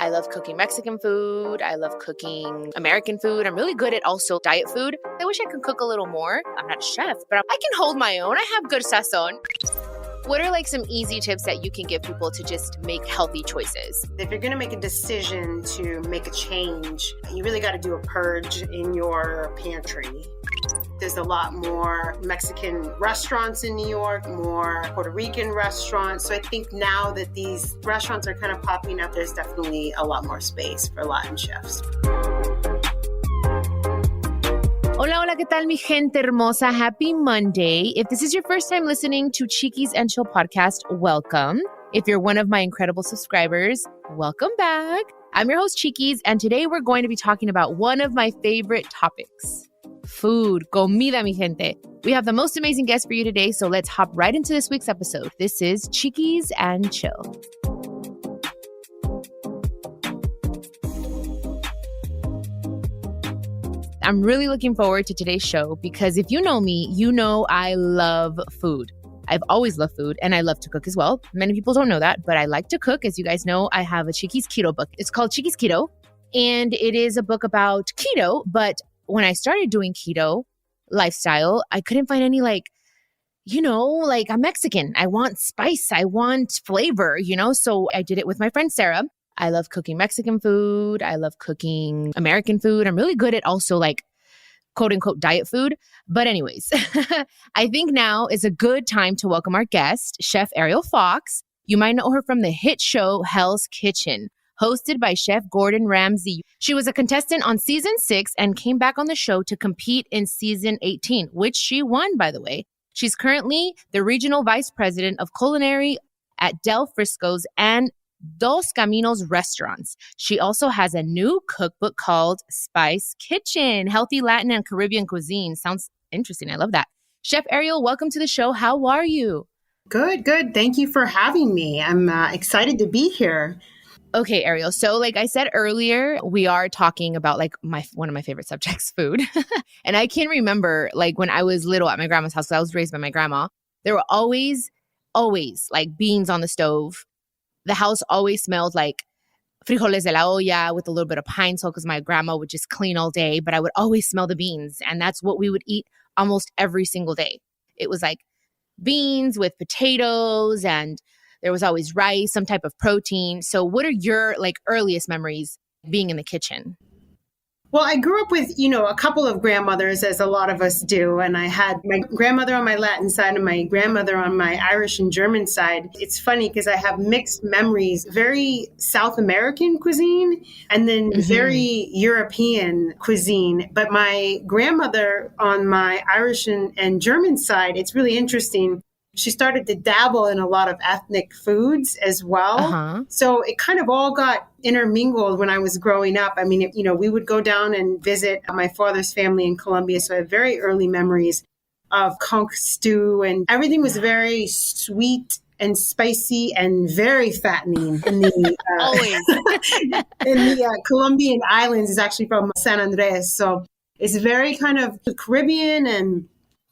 I love cooking Mexican food. I love cooking American food. I'm really good at also diet food. I wish I could cook a little more. I'm not a chef, but I can hold my own. I have good sazon. What are like some easy tips that you can give people to just make healthy choices? If you're going to make a decision to make a change, you really got to do a purge in your pantry. There's a lot more Mexican restaurants in New York, more Puerto Rican restaurants. So I think now that these restaurants are kind of popping up, there's definitely a lot more space for Latin chefs. Hola, hola, ¿qué tal, mi gente hermosa? Happy Monday. If this is your first time listening to Chiquis and Chill podcast, welcome. If you're one of my incredible subscribers, welcome back. I'm your host, Chiquis, and today we're going to be talking about one of my favorite topics, food, comida, mi gente. We have the most amazing guest for you today, so let's hop right into this week's episode. This is Chiquis and Chill. I'm really looking forward to today's show because if you know me, you know I love food. I've always loved food and I love to cook as well. Many people don't know that, but I like to cook. As you guys know, I have a Chiquis Keto book. It's called Chiquis Keto, and it is a book about keto. But when I started doing keto lifestyle, I couldn't find any I'm Mexican. I want spice. I want flavor, So I did it with my friend Sarah. I love cooking Mexican food. I love cooking American food. I'm really good at also quote unquote diet food. But anyways, I think now is a good time to welcome our guest, Chef Ariel Fox. You might know her from the hit show Hell's Kitchen, hosted by Chef Gordon Ramsay. She was a contestant on season 6 and came back on the show to compete in season 18, which she won, by the way. She's currently the regional vice president of culinary at Del Frisco's and Dos Caminos restaurants. She also has a new cookbook called Spice Kitchen, Healthy Latin and Caribbean Cuisine. Sounds interesting. I love that. Chef Ariel, welcome to the show. How are you? Good. Thank you for having me. I'm excited to be here. Okay, Ariel. So like I said earlier, we are talking about one of my favorite subjects, food. And I can remember when I was little at my grandma's house, 'cause I was raised by my grandma, there were always beans on the stove. The house always smelled like frijoles de la olla with a little bit of pine sol because my grandma would just clean all day, but I would always smell the beans. And that's what we would eat almost every single day. It was beans with potatoes, and there was always rice, some type of protein. So what are your earliest memories being in the kitchen? Well, I grew up with, a couple of grandmothers, as a lot of us do. And I had my grandmother on my Latin side and my grandmother on my Irish and German side. It's funny because I have mixed memories, very South American cuisine and then very European cuisine. But my grandmother on my Irish and German side, it's really interesting. She started to dabble in a lot of ethnic foods as well. Uh-huh. So it kind of all got intermingled when I was growing up. I mean, we would go down and visit my father's family in Colombia. So I have very early memories of conch stew, and everything was very sweet and spicy and very fattening in the Colombian islands. Is actually from San Andres. So it's very kind of Caribbean, and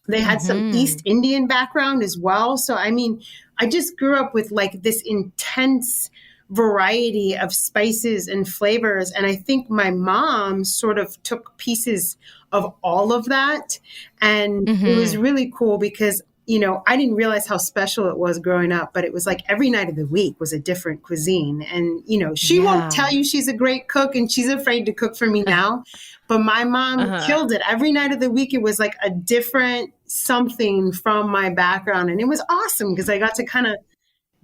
they had some East Indian background as well. So, I mean, I just grew up with this intense variety of spices and flavors. And I think my mom sort of took pieces of all of that. And it was really cool because, I didn't realize how special it was growing up, but it was every night of the week was a different cuisine. And, she won't tell you she's a great cook and she's afraid to cook for me now. But my mom killed it. Every night of the week, it was a different something from my background. And it was awesome because I got to kind of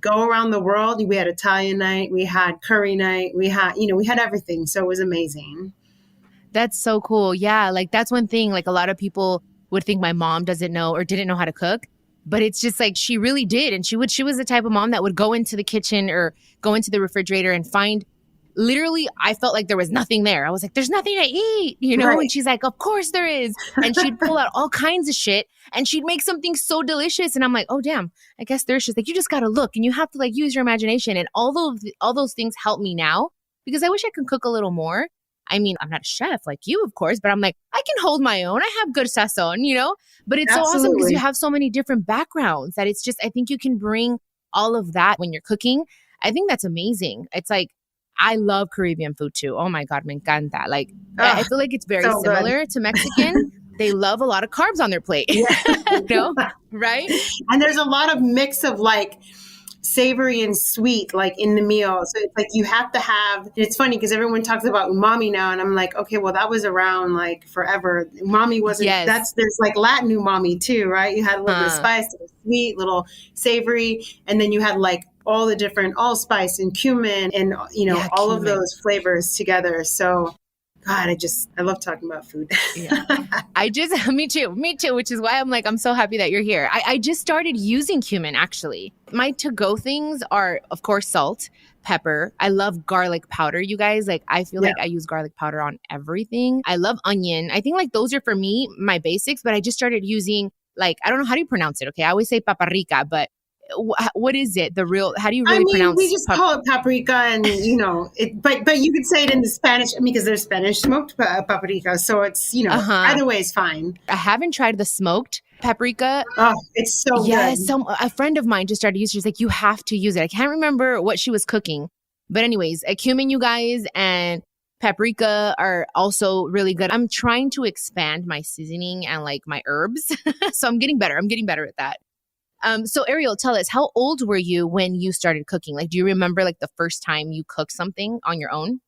go around the world. We had Italian night, we had curry night, we had everything. So it was amazing. That's so cool. Yeah. That's one thing, a lot of people would think my mom doesn't know or didn't know how to cook, but it's just she really did. And she was the type of mom that would go into the kitchen or go into the refrigerator and find, literally, I felt like there was nothing there. I was like, there's nothing to eat, Right. And she's like, of course there is. And she'd pull out all kinds of shit and she'd make something so delicious. And I'm like, oh, damn, I guess there's just you just got to look and you have to use your imagination. And all those things help me now because I wish I could cook a little more. I mean, I'm not a chef like you, of course, but I'm I can hold my own. I have good sazon, but it's so awesome because you have so many different backgrounds that it's just, I think you can bring all of that when you're cooking. I think that's amazing. It's I love Caribbean food too. Oh my God, me encanta. Like, I feel like it's very so similar to Mexican. They love a lot of carbs on their plate. You know? Right? And there's a lot of mix of like savory and sweet, like in the meal. So it's like you have to have, it's funny because everyone talks about umami now. And I'm like, okay, well, that was around like forever. Umami wasn't, there's like Latin umami too, right? You had a little bit of spice, a little sweet, little savory. And then you had like all the different allspice and cumin and, you know, all cumin. Of those flavors together. So God, I love talking about food. Me too, which is why I'm so happy that you're here. I just started using cumin, actually. My to-go things are, of course, salt, pepper. I love garlic powder, you guys. Like, I feel like I use garlic powder on everything. I love onion. I think like those are for me, my basics, but I just started using like, I don't know, how do you pronounce it? Okay. I always say paprika, but what is it? How do you really pronounce it? We just call it paprika and, you know, but you could say it in the Spanish, because there's Spanish smoked paprika. So it's, you know, either way is fine. I haven't tried the smoked paprika. Oh, it's so good. Yes. A friend of mine just started using it. She's like, you have to use it. I can't remember what she was cooking. But anyways, cumin, you guys, and paprika are also really good. I'm trying to expand my seasoning and like my herbs. So I'm getting better. At that. So Ariel, tell us, how old were you when you started cooking? Like, do you remember like the first time you cooked something on your own?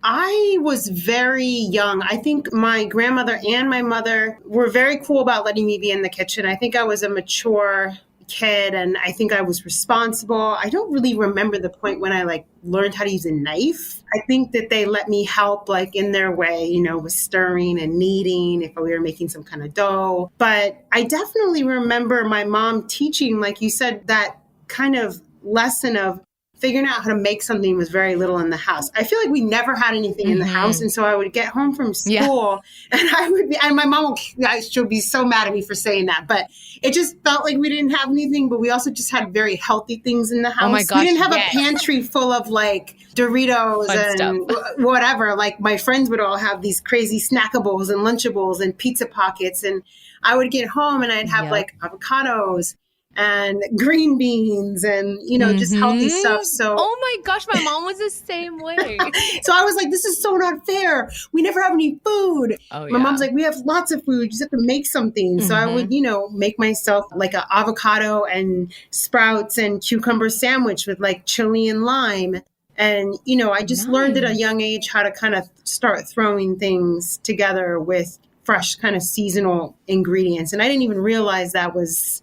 I was very young. I think my grandmother and my mother were very cool about letting me be in the kitchen. I think I was a mature kid and I think I was responsible. I don't really remember the point when I like learned how to use a knife. I think that they let me help like in their way, you know, with stirring and kneading if we were making some kind of dough. But I definitely remember my mom teaching, like you said, that kind of lesson of figuring out how to make something with very little in the house. I feel like we never had anything in the house. And so I would get home from school and my mom, she'll be so mad at me for saying that, but it just felt like we didn't have anything, but we also just had very healthy things in the house. Oh my gosh, we didn't have a pantry full of like Doritos and whatever. Like my friends would all have these crazy snackables and Lunchables and pizza pockets. And I would get home and I'd have like avocados and green beans and, you know, just healthy stuff. So, oh my gosh, my mom was the same way. So I was like, this is so not fair. We never have any food. My mom's like, we have lots of food. You just have to make something. So I would, you know, make myself like an avocado and sprouts and cucumber sandwich with like chili and lime. And, you know, I just learned at a young age how to kind of start throwing things together with fresh kind of seasonal ingredients. And I didn't even realize that was,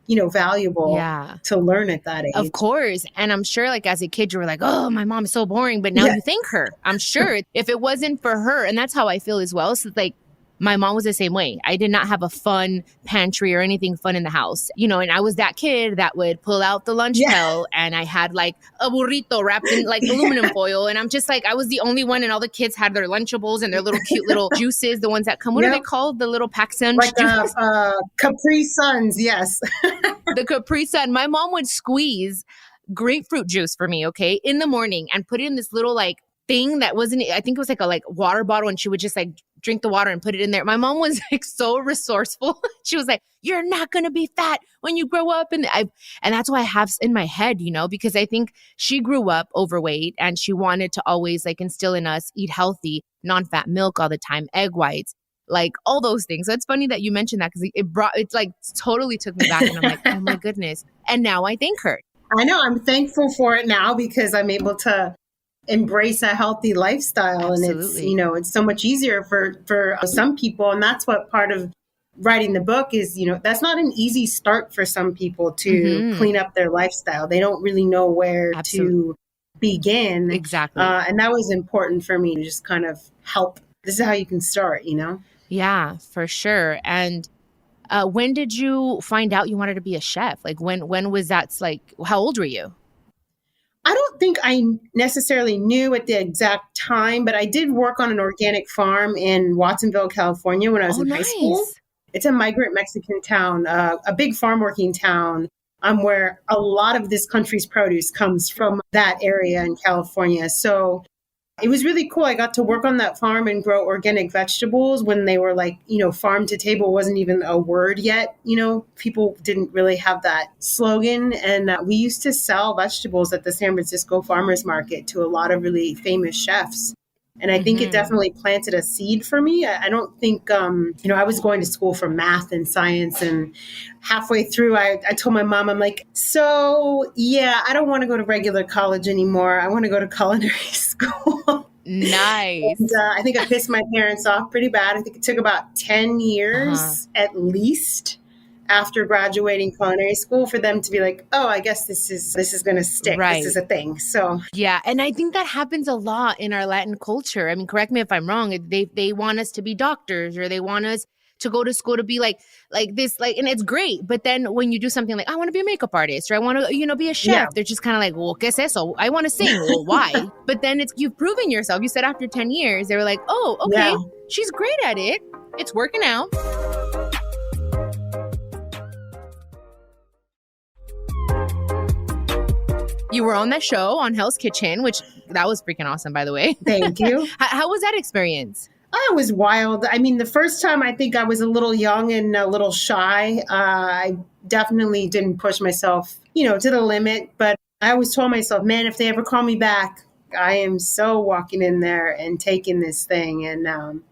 you know, valuable to learn at that age. Of course. And I'm sure like as a kid, you were like, oh, my mom is so boring. But now you thank her. I'm sure if it wasn't for her, and that's how I feel as well. So like my mom was the same way. I did not have a fun pantry or anything fun in the house, you know, and I was that kid that would pull out the lunch pail and I had like a burrito wrapped in like aluminum foil. And I'm just like, I was the only one and all the kids had their Lunchables and their little cute little juices, the ones that come, what are they called? The little Pac-Sun like Capri Suns. Yes. The Capri Sun. My mom would squeeze grapefruit juice for me, okay, in the morning and put it in this little like thing that wasn't, I think it was like a water bottle, and she would just like drink the water and put it in there. My mom was like so resourceful. She was like, you're not going to be fat when you grow up. And that's why I have in my head, you know, because I think she grew up overweight and she wanted to always like instill in us, eat healthy, non-fat milk all the time, egg whites, like all those things. So it's funny that you mentioned that because it like totally took me back and I'm like, oh my goodness. And now I thank her. I know, I'm thankful for it now because I'm able to embrace a healthy lifestyle. Absolutely. And it's, you know, it's so much easier for some people. And that's what part of writing the book is, you know, that's not an easy start for some people to clean up their lifestyle. They don't really know where to begin. Exactly. And that was important for me to just kind of help. This is how you can start, you know? Yeah, for sure. And when did you find out you wanted to be a chef? Like when was that, like, how old were you? I don't think I necessarily knew at the exact time, but I did work on an organic farm in Watsonville, California when I was in high school. It's a migrant Mexican town, a big farm working town where a lot of this country's produce comes from that area in California. So it was really cool. I got to work on that farm and grow organic vegetables when they were like, farm to table wasn't even a word yet. People didn't really have that slogan. And we used to sell vegetables at the San Francisco Farmers Market to a lot of really famous chefs. And I think it definitely planted a seed for me. I don't think, I was going to school for math and science. And halfway through, I told my mom, I'm like, I don't want to go to regular college anymore. I want to go to culinary school. Nice. And, I think I pissed my parents off pretty bad. I think it took about 10 years at least after graduating culinary school for them to be like, oh, I guess this is going to stick. Right. This is a thing. So yeah. And I think that happens a lot in our Latin culture. I mean, correct me if I'm wrong. They want us to be doctors, or they want us to go to school to be like this, and it's great. But then when you do something like, I want to be a makeup artist, or I want to, be a chef, they're just kind of like, well, ¿qué es eso? I want to sing. Well, why? But then you've proven yourself. You said after 10 years, they were like, oh, okay, she's great at it. It's working out. You were on that show on Hell's Kitchen, which that was freaking awesome, by the way. Thank you. How was that experience? Oh, it was wild. I mean, the first time I think I was a little young and a little shy. I definitely didn't push myself, to the limit. But I always told myself, man, if they ever call me back, I am so walking in there and taking this thing. And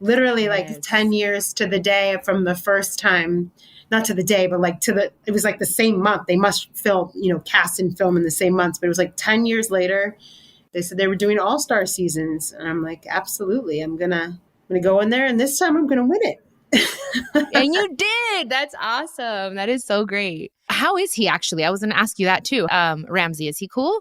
literally like 10 years to the day from the first time. Not to the day, but it was like the same month. They must film, cast and film in the same months. But it was like 10 years later, they said they were doing all-star seasons. And I'm like, absolutely. I'm gonna go in there, and this time I'm going to win it. And you did. That's awesome. That is so great. How is he actually? I was going to ask you that too. Ramsey, is he cool?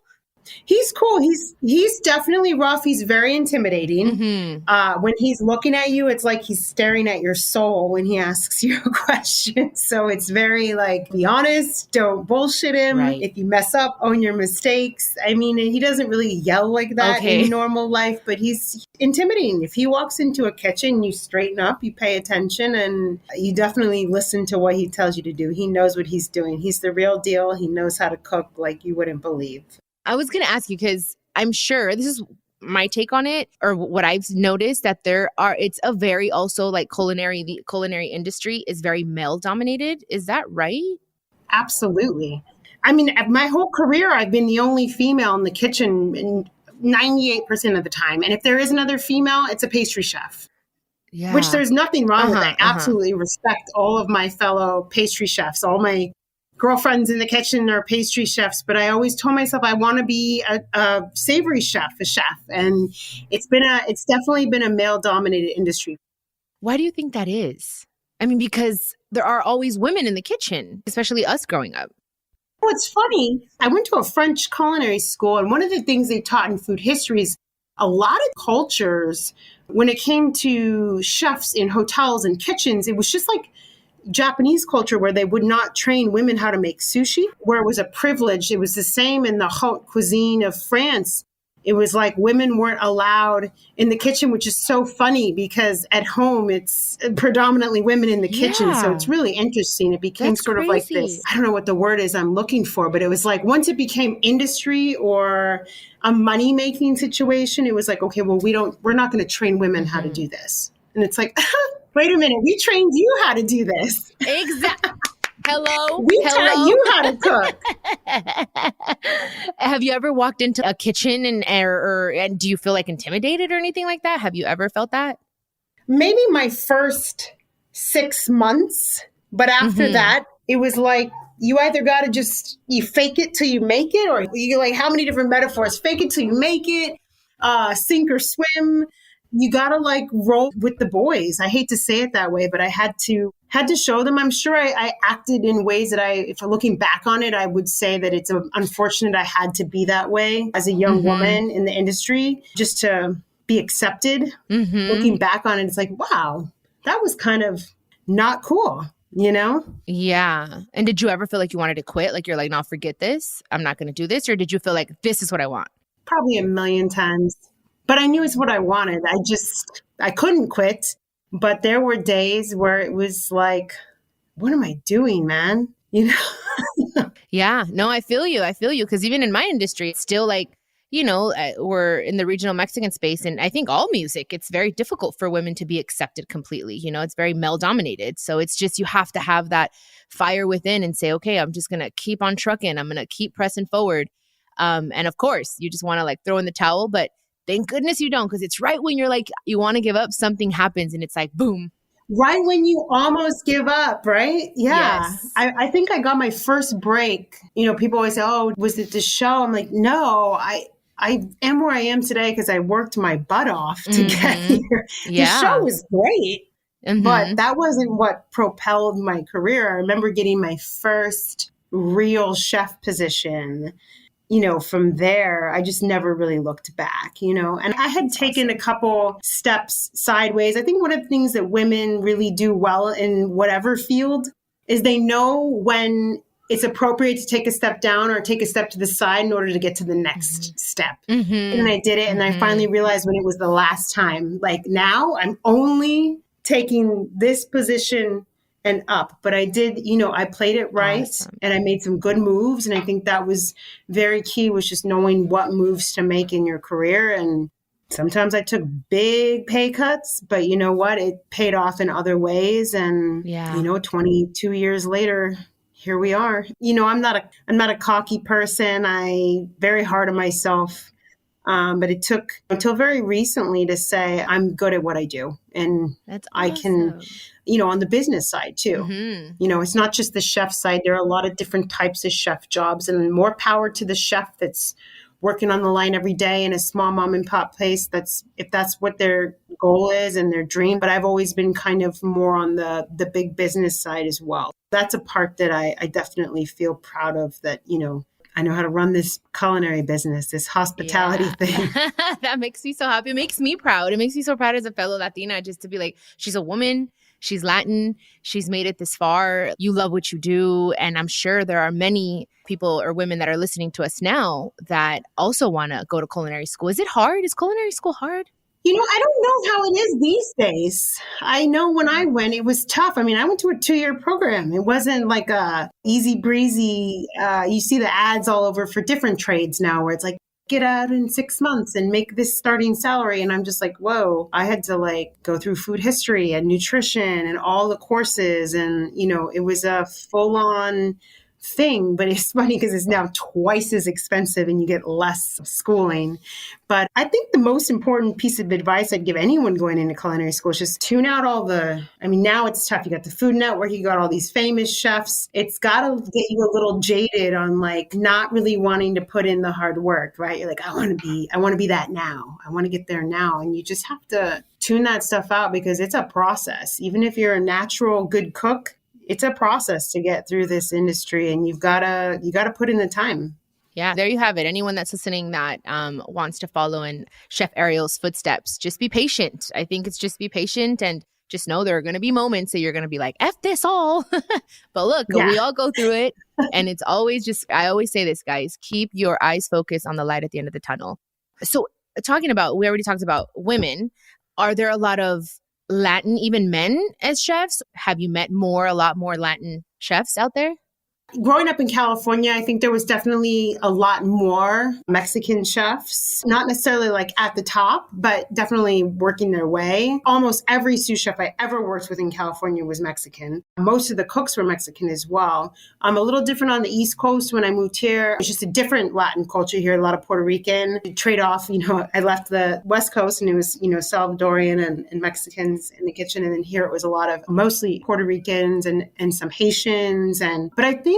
He's cool. He's definitely rough. He's very intimidating. When he's looking at you, it's like he's staring at your soul when he asks you a question. So it's very like, be honest, don't bullshit him. Right. If you mess up, own your mistakes. I mean, he doesn't really yell like that in normal life, but he's intimidating. If he walks into a kitchen, you straighten up, you pay attention, and you definitely listen to what he tells you to do. He knows what he's doing. He's the real deal. He knows how to cook like you wouldn't believe. I was going to ask you, because I'm sure this is my take on it, or what I've noticed, that it's a very also like the culinary industry is very male dominated. Is that right? Absolutely. I mean, my whole career, I've been the only female in the kitchen 98% of the time. And if there is another female, it's a pastry chef. Yeah. Which there's nothing wrong with. I absolutely respect all of my fellow pastry chefs. All my girlfriends in the kitchen are pastry chefs, but I always told myself I want to be a savory chef, a chef. And it's definitely been a male dominated industry. Why do you think that is? I mean, because there are always women in the kitchen, especially us growing up. Well, it's funny. I went to a French culinary school, and one of the things they taught in food history is a lot of cultures, when it came to chefs in hotels and kitchens, it was just like Japanese culture, where they would not train women how to make sushi, where it was a privilege. It was the same in the haute cuisine of France. It was like women weren't allowed in the kitchen, which is so funny because at home it's predominantly women in the kitchen. So it's really interesting. It became sort of like this, I don't know what the word is I'm looking for, but it was like once it became industry or a money-making situation, it was like, okay, well, we're not going to train women how to do this. And it's like, wait a minute, we trained you how to do this. Exactly. Hello? We taught you how to cook. Have you ever walked into a kitchen and do you feel like intimidated or anything like that? Have you ever felt that? Maybe my first 6 months. But after that, it was like, you either got to you fake it till you make it, or you like, how many different metaphors? Fake it till you make it, sink or swim. You got to like roll with the boys. I hate to say it that way, but I had to show them. I'm sure I acted in ways that if looking back on it, I would say that it's unfortunate I had to be that way as a young woman in the industry just to be accepted. Looking back on it, it's like, wow, that was kind of not cool, you know? Yeah. And did you ever feel like you wanted to quit? Like you're like, no, forget this. I'm not going to do this. Or did you feel like this is what I want? Probably a million times. But I knew it's what I wanted. I couldn't quit. But there were days where it was like, what am I doing, man? You know? Yeah. No, I feel you. Because even in my industry, it's still like, we're in the regional Mexican space, and I think all music, it's very difficult for women to be accepted completely. It's very male dominated. So it's just, you have to have that fire within and say, okay, I'm just going to keep on trucking. I'm going to keep pressing forward. And of course, you just want to like throw in the towel, but thank goodness you don't, because it's right when you're like, you want to give up, something happens and it's like, boom. Right when you almost give up, right? Yeah. Yes. I think I got my first break. People always say, oh, was it the show? I'm like, no, I am where I am today because I worked my butt off to get here. Yeah. The show was great, but that wasn't what propelled my career. I remember getting my first real chef position. From there, I just never really looked back, and I had taken a couple steps sideways. I think one of the things that women really do well in whatever field is they know when it's appropriate to take a step down or take a step to the side in order to get to the next step. And I did it. And I finally realized when it was the last time, like now I'm only taking this position and up. But I did, I played it right and I made some good moves. And I think that was very key, was just knowing what moves to make in your career. And sometimes I took big pay cuts, but you know what? It paid off in other ways. And, 22 years later, here we are. I'm not a cocky person. I very hard on myself. But it took until very recently to say I'm good at what I do. And that's awesome. I can, on the business side too. It's not just the chef side. There are a lot of different types of chef jobs, and more power to the chef that's working on the line every day in a small mom and pop place. If that's what their goal is and their dream. But I've always been kind of more on the big business side as well. That's a part that I definitely feel proud of, that, I know how to run this culinary business, this hospitality thing. That makes me so happy. It makes me proud. It makes me so proud as a fellow Latina, just to be like, she's a woman, she's Latin, she's made it this far. You love what you do. And I'm sure there are many people or women that are listening to us now that also want to go to culinary school. Is it hard? Is culinary school hard? I don't know how it is these days. I know when I went, it was tough. I mean, I went to a 2-year program. It wasn't like a easy breezy. You see the ads all over for different trades now where it's like, get out in 6 months and make this starting salary. And I'm just like, whoa, I had to go through food history and nutrition and all the courses. And, it was a full on thing, but it's funny because it's now twice as expensive and you get less schooling. But I think the most important piece of advice I'd give anyone going into culinary school is just tune out now it's tough. You got the Food Network, you got all these famous chefs. It's got to get you a little jaded on not really wanting to put in the hard work, right? You're like, I want to be that now. I want to get there now. And you just have to tune that stuff out because it's a process. Even if you're a natural good cook, it's a process to get through this industry, and you gotta put in the time. Yeah, there you have it. Anyone that's listening that wants to follow in Chef Ariel's footsteps, just be patient. I think it's just be patient and just know there are going to be moments that you're going to be like, F this all. But look, we all go through it. And it's always I always say this, guys, keep your eyes focused on the light at the end of the tunnel. So we already talked about women. Are there a lot of Latin, even men as chefs? Have you met a lot more Latin chefs out there? Growing up in California, I think there was definitely a lot more Mexican chefs, not necessarily at the top, but definitely working their way. Almost every sous chef I ever worked with in California was Mexican. Most of the cooks were Mexican as well. A little different on the East Coast when I moved here. It's just a different Latin culture here, a lot of Puerto Rican. Trade off, I left the West Coast and it was, Salvadorian and Mexicans in the kitchen. And then here it was a lot of mostly Puerto Ricans and some Haitians. But I think,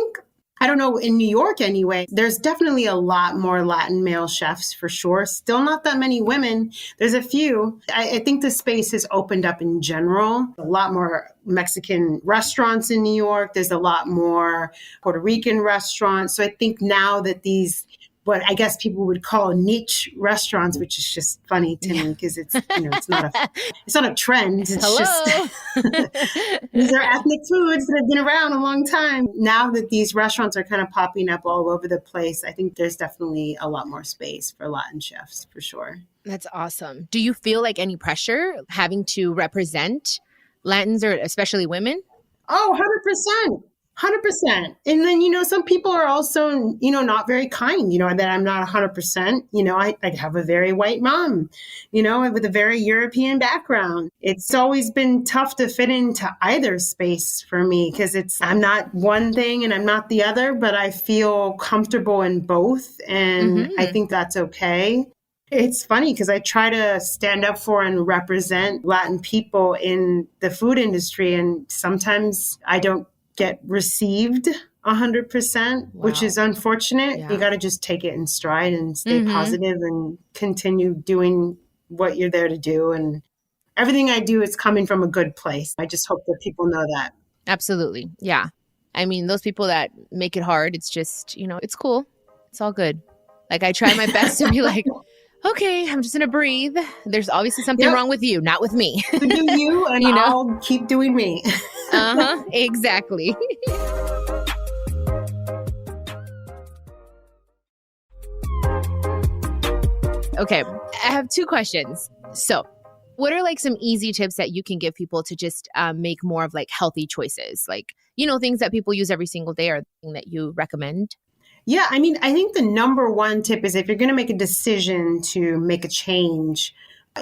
I don't know, in New York anyway, there's definitely a lot more Latin male chefs for sure. Still not that many women. There's a few. I think the space has opened up in general. A lot more Mexican restaurants in New York. There's a lot more Puerto Rican restaurants. So I think now that these, what I guess people would call niche restaurants, which is just funny to me because it's it's not a trend. It's just these are ethnic foods that have been around a long time. Now that these restaurants are kind of popping up all over the place, I think there's definitely a lot more space for Latin chefs for sure. That's awesome. Do you feel any pressure having to represent Latins or especially women? Oh, 100%. 100%. And then, some people are also, not very kind, that I'm not 100%. I have a very white mom, with a very European background. It's always been tough to fit into either space for me because I'm not one thing and I'm not the other, but I feel comfortable in both. And I think that's okay. It's funny because I try to stand up for and represent Latin people in the food industry. And sometimes I don't get received 100%, which is unfortunate. Yeah. You got to just take it in stride and stay positive and continue doing what you're there to do. And everything I do is coming from a good place. I just hope that people know that. Absolutely. Yeah. I mean, those people that make it hard, it's just, it's cool. It's all good. Like I try my best to be like, okay, I'm just going to breathe. There's obviously something wrong with you, not with me. You do you, and I'll keep doing me. Exactly. Okay, I have 2 questions. So, what are like some easy tips that you can give people to just make more of like healthy choices? Like, things that people use every single day or thing that you recommend? Yeah, I mean, I think the number one tip is if you're going to make a decision to make a change,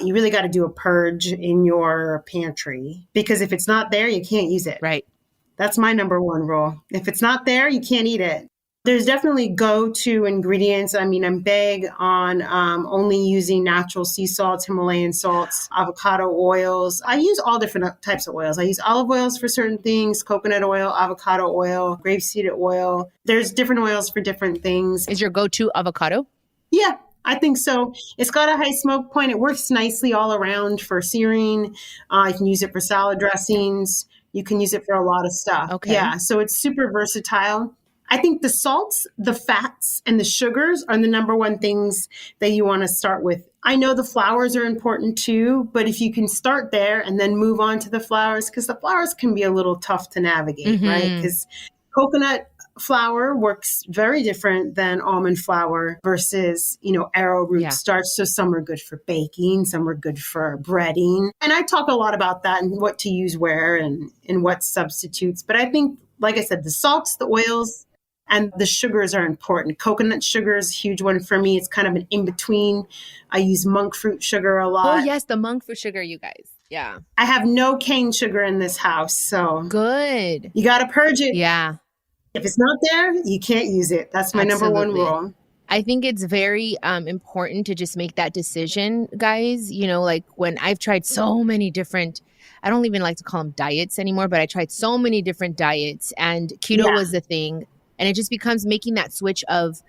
you really got to do a purge in your pantry because if it's not there, you can't use it. Right. That's my number one rule. If it's not there, you can't eat it. There's definitely go-to ingredients. I mean, I'm big on only using natural sea salts, Himalayan salts, avocado oils. I use all different types of oils. I use olive oils for certain things, coconut oil, avocado oil, grapeseed oil. There's different oils for different things. Is your go-to avocado? Yeah, I think so. It's got a high smoke point. It works nicely all around for searing. You can use it for salad dressings. You can use it for a lot of stuff. Okay. Yeah, so it's super versatile. I think the salts, the fats, and the sugars are the number one things that you want to start with. I know the flours are important too, but if you can start there and then move on to the flours, because the flours can be a little tough to navigate, right? Because coconut flour works very different than almond flour versus, arrowroot starch. So some are good for baking, some are good for breading. And I talk a lot about that and what to use where and what substitutes. But I think, like I said, the salts, the oils, and the sugars are important. Coconut sugar is a huge one for me. It's kind of an in-between. I use monk fruit sugar a lot. Oh, yes, the monk fruit sugar, you guys. Yeah. I have no cane sugar in this house, so. Good. You got to purge it. Yeah. If it's not there, you can't use it. That's my number one rule. I think it's very important to just make that decision, guys. Like when I've tried so many different, I don't even like to call them diets anymore, but I tried so many different diets and keto was the thing. And it just becomes making that switch of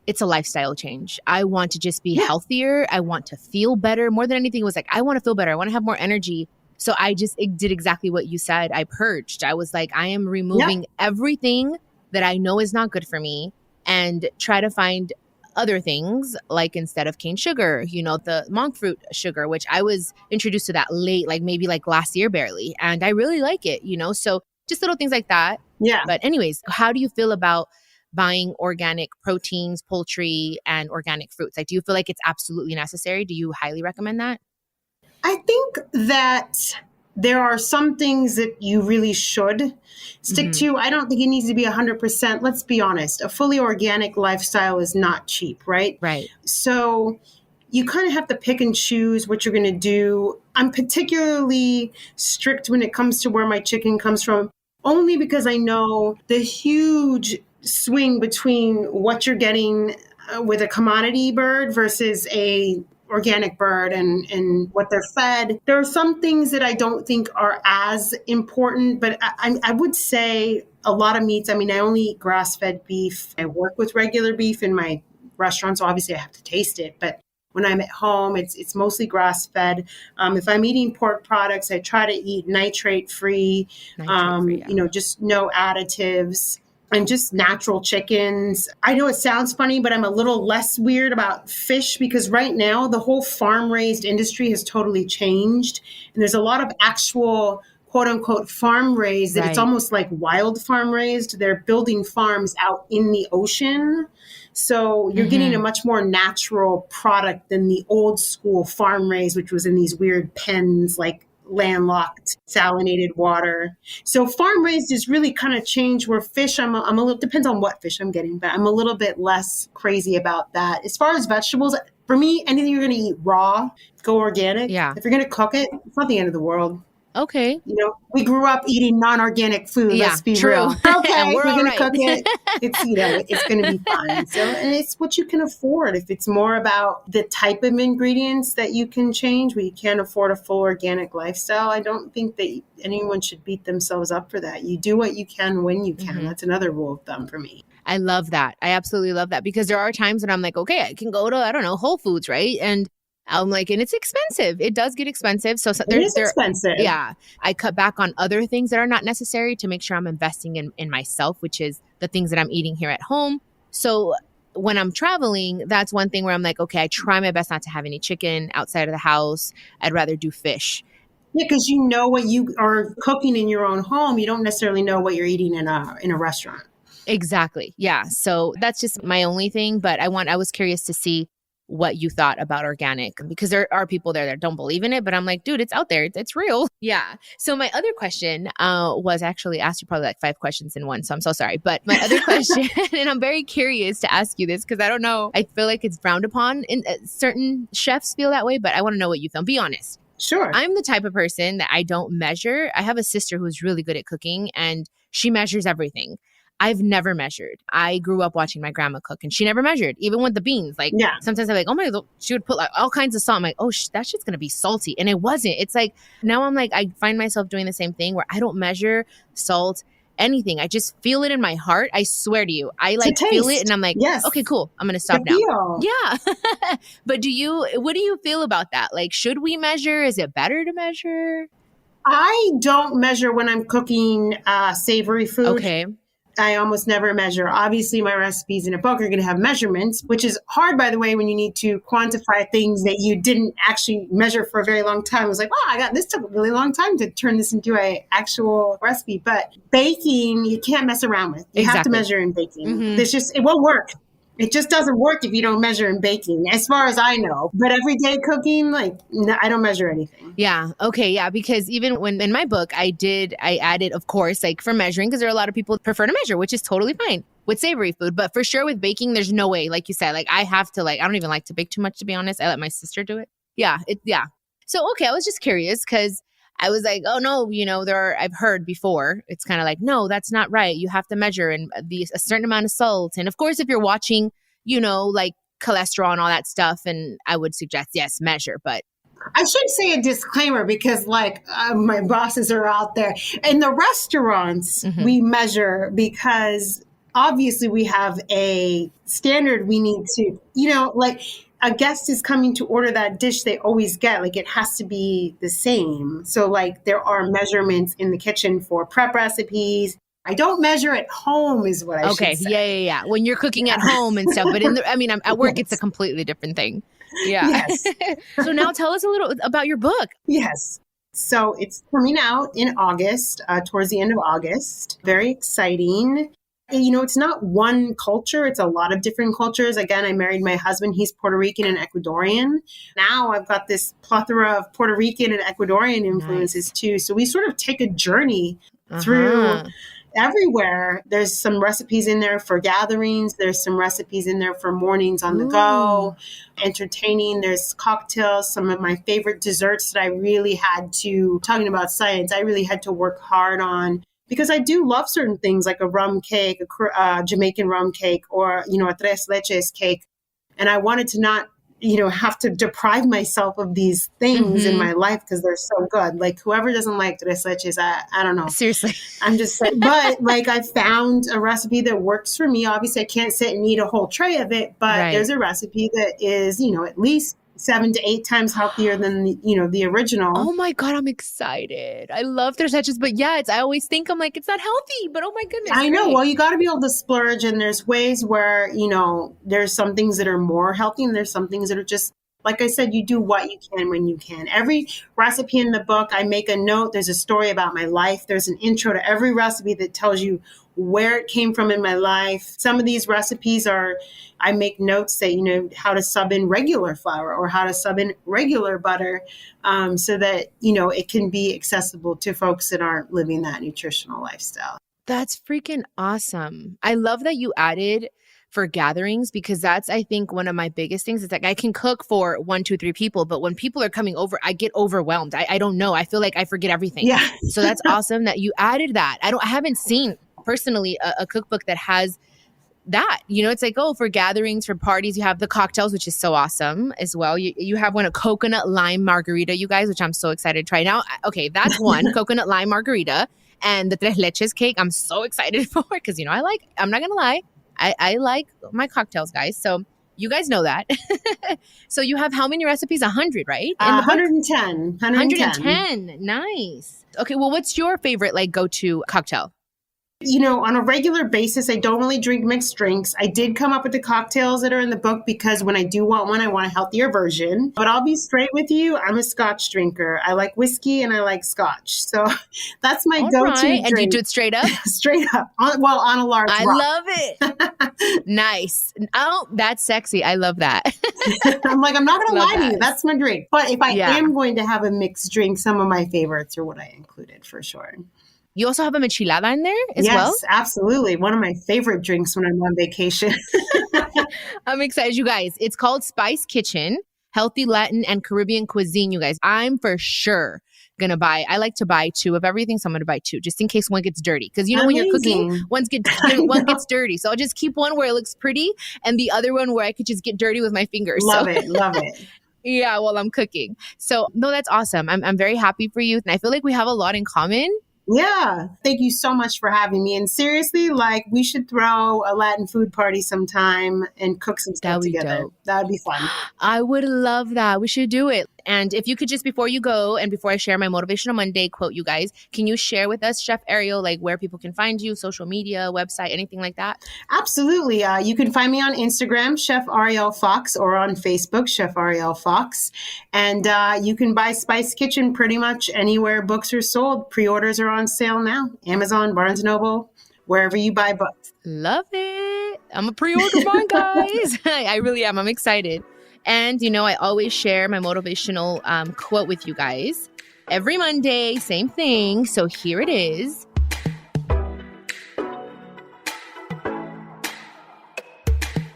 it's a lifestyle change. I want to just be healthier. I want to feel better. More than anything, it was like, I want to feel better. I want to have more energy. So I just did exactly what you said. I purged. I was like, I am removing everything that I know is not good for me and try to find other things, like instead of cane sugar, the monk fruit sugar, which I was introduced to that late, like maybe like last year barely. And I really like it, so just little things like that. Yeah. But anyways, how do you feel about buying organic proteins, poultry, and organic fruits? Like, do you feel like it's absolutely necessary? Do you highly recommend that? I think that there are some things that you really should stick to. I don't think it needs to be 100%. Let's be honest. A fully organic lifestyle is not cheap, right? Right. So you kind of have to pick and choose what you're going to do. I'm particularly strict when it comes to where my chicken comes from, only because I know the huge swing between what you're getting with a commodity bird versus a organic bird and what they're fed. There are some things that I don't think are as important, but I would say a lot of meats. I mean, I only eat grass-fed beef. I work with regular beef in my restaurant, so obviously I have to taste it. But when I'm at home, it's mostly grass-fed. If I'm eating pork products, I try to eat nitrate-free, just no additives. And just natural chickens. I know it sounds funny, but I'm a little less weird about fish because right now the whole farm-raised industry has totally changed. And there's a lot of actual quote-unquote farm-raised that it's almost like wild farm-raised. They're building farms out in the ocean. So you're getting a much more natural product than the old school farm-raised, which was in these weird pens like landlocked salinated water. So farm raised is really kind of changed where fish, I'm a little, depends on what fish I'm getting, but I'm a little bit less crazy about that. As far as vegetables, for me, anything you're going to eat raw, go organic. Yeah. If you're going to cook it, it's not the end of the world. Okay. You know, we grew up eating non-organic food. Yeah, Let's be true. real. Okay, And we're we're all going right. to cook it. It's, you know, it's going to be fine. So, and it's what you can afford. If it's more about the type of ingredients that you can change, where you can't afford a full organic lifestyle, I don't think that anyone should beat themselves up for that. You do what you can when you can. That's another rule of thumb for me. I love that. I absolutely love that, because there are times when I'm like, okay, I can go to, I don't know, Whole Foods, right? And I'm like, and it's expensive. It does get expensive. So It is expensive. Yeah. I cut back on other things that are not necessary to make sure I'm investing in myself, which is the things that I'm eating here at home. So when I'm traveling, that's one thing where I'm like, okay, I try my best not to have any chicken outside of the house. I'd rather do fish. Yeah, because you know what you are cooking in your own home. You don't necessarily know what you're eating in a restaurant. Exactly. Yeah. So that's just my only thing. But I was curious to see what you thought about organic, because there are people there that don't believe in it, but I'm like, dude, it's out there. It's real. Yeah. So my other question was actually asked you probably like 5 questions in one. So I'm so sorry. But my other question, and I'm very curious to ask you this because I don't know, I feel like it's frowned upon, and certain chefs feel that way, but I want to know what you feel. Be honest. Sure. I'm the type of person that I don't measure. I have a sister who's really good at cooking, and she measures everything. I've never measured. I grew up watching my grandma cook, and she never measured, even with the beans. Like, sometimes I'm like, oh my, she would put like all kinds of salt. I'm like, oh, that shit's going to be salty. And it wasn't. It's like, now I'm like, I find myself doing the same thing where I don't measure salt, anything. I just feel it in my heart. I swear to you. I like feel it, and I'm like, okay, cool. I'm going to stop now. Yeah. But what do you feel about that? Like, should we measure? Is it better to measure? I don't measure when I'm cooking savory food. Okay. I almost never measure. Obviously, my recipes in a book are going to have measurements, which is hard, by the way, when you need to quantify things that you didn't actually measure for a very long time. It was like, this took a really long time to turn this into an actual recipe. But baking, you can't mess around with. You have to measure in baking. It won't work. It just doesn't work if you don't measure in baking, as far as I know. But everyday cooking, no, I don't measure anything. Yeah. Okay. Yeah. Because even when in my book, I added, of course, like for measuring, because there are a lot of people who prefer to measure, which is totally fine with savory food. But for sure with baking, there's no way, like you said, like I have to, I don't even like to bake too much, to be honest. I let my sister do it. Yeah. So, okay. I was just curious because I was like, oh no, I've heard before, it's kind of like, no, that's not right. You have to measure and be a certain amount of salt. And of course, if you're watching, like cholesterol and all that stuff, and I would suggest, yes, measure, but. I should say a disclaimer because my bosses are out there. In the restaurants, we measure because obviously we have a standard we need to, a guest is coming to order that dish they always get. It has to be the same. So there are measurements in the kitchen for prep recipes. I don't measure at home is what I should say. Yeah. When you're cooking at home and stuff. But I'm at work, it's a completely different thing. Yeah. Yes. So now tell us a little about your book. Yes. So it's coming out in August, towards the end of August. Very exciting. And, it's not one culture. It's a lot of different cultures. Again, I married my husband. He's Puerto Rican and Ecuadorian. Now I've got this plethora of Puerto Rican and Ecuadorian influences too. So we sort of take a journey through everywhere. There's some recipes in there for gatherings. There's some recipes in there for mornings on the go, entertaining. There's cocktails, some of my favorite desserts that I really had to, talking about science, I really had to work hard on. Because I do love certain things like a rum cake, a Jamaican rum cake, or, a tres leches cake. And I wanted to not, have to deprive myself of these things in my life because they're so good. Whoever doesn't like tres leches, I don't know. Seriously. I'm just saying. But I found a recipe that works for me. Obviously, I can't sit and eat a whole tray of it, but there's a recipe that is, at least 7 to 8 times healthier than the original. Oh my God, I'm excited. I love tres leches, but yeah, I always think I'm like, it's not healthy, but oh my goodness. I know. Well, you got to be able to splurge, and there's ways where, there's some things that are more healthy and there's some things that are just Like I said, you do what you can when you can. Every recipe in the book, I make a note. There's a story about my life. There's an intro to every recipe that tells you where it came from in my life. Some of these recipes I make notes that, how to sub in regular flour or how to sub in regular butter so that, it can be accessible to folks that aren't living that nutritional lifestyle. That's freaking awesome. I love that you added for gatherings, because that's, I think, one of my biggest things. It's like I can cook for 1, 2, 3 people, but when people are coming over, I get overwhelmed. I don't know. I feel like I forget everything. Yeah. So that's awesome that you added that. I haven't seen personally a cookbook that has that. It's like, for gatherings, for parties, you have the cocktails, which is so awesome as well. You have a coconut lime margarita, you guys, which I'm so excited to try. Now, okay, that's one, coconut lime margarita. And the tres leches cake, I'm so excited for, because, I'm not going to lie, I like my cocktails, guys. So you guys know that. So you have how many recipes? 100, right? 110. 110. Nice. Okay, well, what's your favorite go-to cocktail? On a regular basis, I don't really drink mixed drinks. I did come up with the cocktails that are in the book because when I do want one, I want a healthier version. But I'll be straight with you. I'm a Scotch drinker. I like whiskey and I like Scotch. So that's my go-to drink. And do you do it straight up? Straight up. On a large rock. Love it. Nice. Oh, that's sexy. I love that. I'm not going to lie to you. That's my drink. But if I am going to have a mixed drink, some of my favorites are what I included for sure. You also have a michelada in there as well? Yes, absolutely. One of my favorite drinks when I'm on vacation. I'm excited, you guys. It's called Spice Kitchen, Healthy Latin and Caribbean Cuisine, you guys. I'm for sure going to buy. I like to buy 2 of everything, so I'm going to buy 2 just in case one gets dirty. Because when you're cooking, one gets dirty. So I'll just keep one where it looks pretty and the other one where I could just get dirty with my fingers. Love it. Yeah, while I'm cooking. So no, that's awesome. I'm very happy for you. And I feel like we have a lot in common. Yeah. Thank you so much for having me. And seriously, we should throw a Latin food party sometime and cook some stuff together. That would be fun. I would love that. We should do it. And if you could just, before you go and before I share my Motivational Monday quote, you guys, can you share with us, Chef Ariel, where people can find you, social media, website, anything like that? Absolutely. You can find me on Instagram, Chef Ariel Fox, or on Facebook, Chef Ariel Fox. And you can buy Spice Kitchen pretty much anywhere books are sold. Pre-orders are on sale now. Amazon, Barnes & Noble, wherever you buy books. Love it. I'm a pre-order mine, guys. I really am. I'm excited. And, I always share my motivational quote with you guys. Every Monday, same thing. So here it is.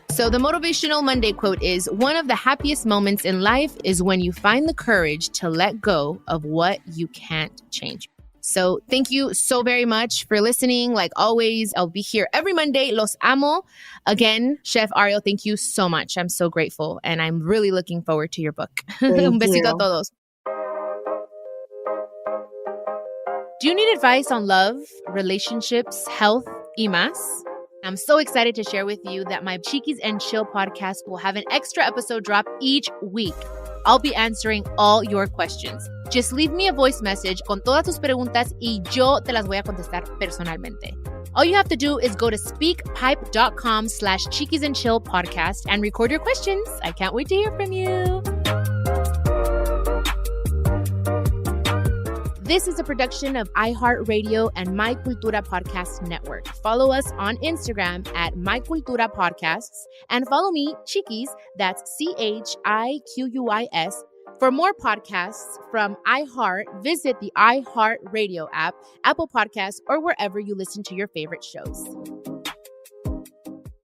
So the Motivational Monday quote is, one of the happiest moments in life is when you find the courage to let go of what you can't change. So thank you so very much for listening. Like always, I'll be here every Monday. Los amo. Again, Chef Ariel, thank you so much. I'm so grateful. And I'm really looking forward to your book. Un besito a todos. Do you need advice on love, relationships, health, y más? I'm so excited to share with you that my Chiquis and Chill podcast will have an extra episode drop each week. I'll be answering all your questions. Just leave me a voice message con todas tus preguntas y yo te las voy a contestar personalmente. All you have to do is go to speakpipe.com/Chiquis and Chill podcast and record your questions. I can't wait to hear from you. This is a production of iHeartRadio and My Cultura Podcast Network. Follow us on Instagram at My Cultura Podcasts and follow me, Chiquis, that's CHIQUIS. For more podcasts from iHeart, visit the iHeartRadio app, Apple Podcasts, or wherever you listen to your favorite shows.